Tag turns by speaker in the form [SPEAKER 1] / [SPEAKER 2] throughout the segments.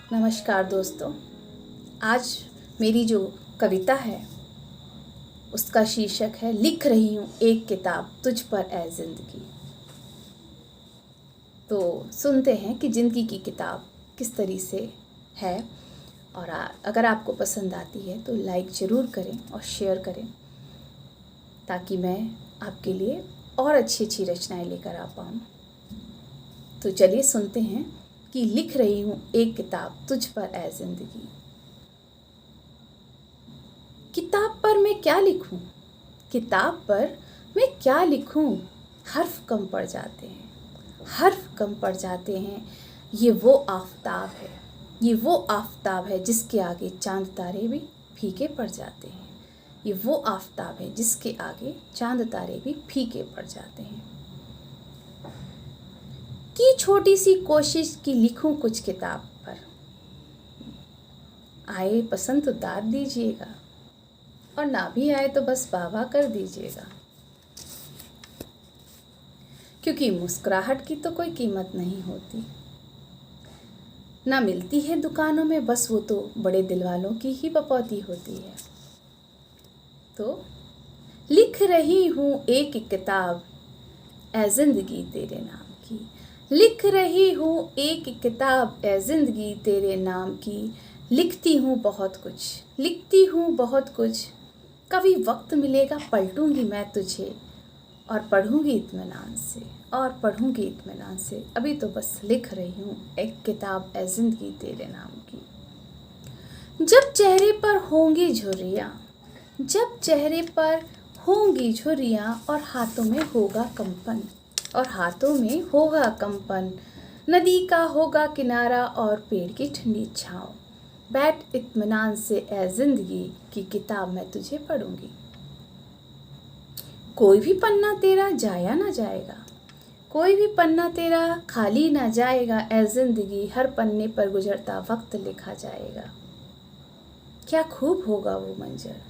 [SPEAKER 1] नमस्कार दोस्तों। आज मेरी जो कविता है उसका शीर्षक है लिख रही हूँ एक किताब तुझ पर ए ज़िंदगी। तो सुनते हैं कि ज़िंदगी की किताब किस तरीके से है। और अगर आपको पसंद आती है तो लाइक ज़रूर करें और शेयर करें ताकि मैं आपके लिए और अच्छी अच्छी रचनाएं लेकर आ पाऊँ। तो चलिए सुनते हैं कि लिख रही हूँ एक किताब तुझ पर ए ज़िंदगी। किताब पर मैं क्या लिखूं? किताब पर मैं क्या लिखूं? हर्फ कम पड़ जाते हैं, हर्फ कम पड़ जाते हैं। ये वो आफताब है, ये वो आफताब है जिसके आगे चांद तारे भी फीके पड़ जाते हैं। ये वो आफताब है जिसके आगे चांद तारे भी फीके पड़ जाते हैं। की छोटी सी कोशिश कि लिखूं कुछ किताब पर, आए पसंद तो दाद दीजिएगा और ना भी आए तो बस वाह कर दीजिएगा। क्योंकि मुस्कुराहट की तो कोई कीमत नहीं होती, ना मिलती है दुकानों में, बस वो तो बड़े दिल वालों की ही बपौती होती है। तो लिख रही हूँ एक किताब ए ज़िंदगी तेरे नाम की। लिख रही हूँ एक किताब ए ज़िंदगी तेरे नाम की। लिखती हूँ बहुत कुछ, लिखती हूँ बहुत कुछ। कभी वक्त मिलेगा पलटूंगी मैं तुझे और पढ़ूंगी इत्मीनान से, और पढ़ूंगी इत्मीनान से। अभी तो बस लिख रही हूँ एक किताब ए ज़िंदगी तेरे नाम की। जब चेहरे पर होंगी झुर्रियाँ, जब चेहरे पर होंगी झुर्रियाँ और हाथों में होगा कंपन, और हाथों में होगा कंपन। नदी का होगा किनारा और पेड़ की ठंडी छाँव। बैठ इत्मीनान से ए ज़िंदगी की किताब मैं तुझे पढ़ूंगी। कोई भी पन्ना तेरा जाया ना जाएगा, कोई भी पन्ना तेरा खाली ना जाएगा ए ज़िंदगी। हर पन्ने पर गुजरता वक्त लिखा जाएगा। क्या खूब होगा वो मंजर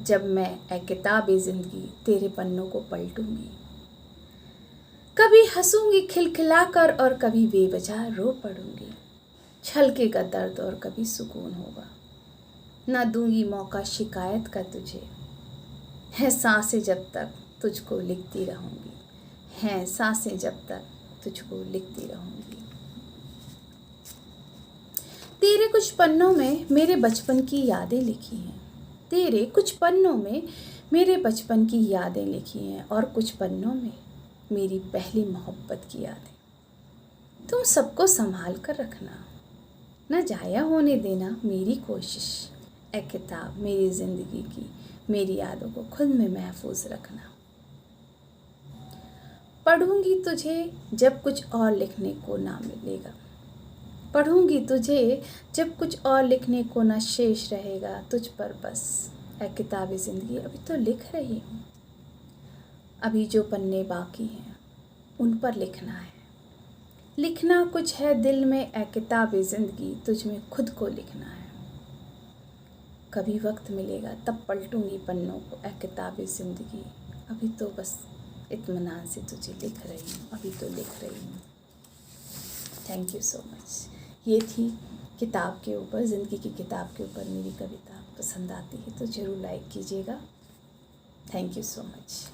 [SPEAKER 1] जब मैं ए किताब ज़िंदगी तेरे पन्नों को पलटूंगी। कभी हंसूंगी खिलखिलाकर और कभी बेवजह रो पड़ूंगी। छलकेगा दर्द और कभी सुकून होगा। ना दूंगी मौका शिकायत का तुझे, है सांसें जब तक तुझको लिखती रहूंगी, हैं सांसें जब तक तुझको लिखती रहूंगी। तेरे कुछ पन्नों में मेरे बचपन की यादें लिखी हैं, तेरे कुछ पन्नों में मेरे बचपन की यादें लिखी हैं, और कुछ पन्नों में मेरी पहली मोहब्बत की यादें। तुम सबको संभाल कर रखना, न जाया होने देना मेरी कोशिश। ए किताब मेरी ज़िंदगी की मेरी यादों को खुद में महफूज रखना। पढ़ूंगी तुझे जब कुछ और लिखने को ना मिलेगा, पढ़ूंगी तुझे जब कुछ और लिखने को ना शेष रहेगा। तुझ पर बस ए किताब ज़िंदगी अभी तो लिख रही हूँ। अभी जो पन्ने बाकी हैं उन पर लिखना है, लिखना कुछ है दिल में ए किताब ज़िंदगी तुझ में खुद को लिखना है। कभी वक्त मिलेगा तब पलटूंगी पन्नों को ए किताब ज़िंदगी। अभी तो बस इत्मीनान से तुझे लिख रही हूँ, अभी तो लिख रही हूँ। Thank you so much. ये थी किताब के ऊपर, ज़िंदगी की किताब के ऊपर मेरी कविता। पसंद आती है तो ज़रूर लाइक कीजिएगा। Thank you so much.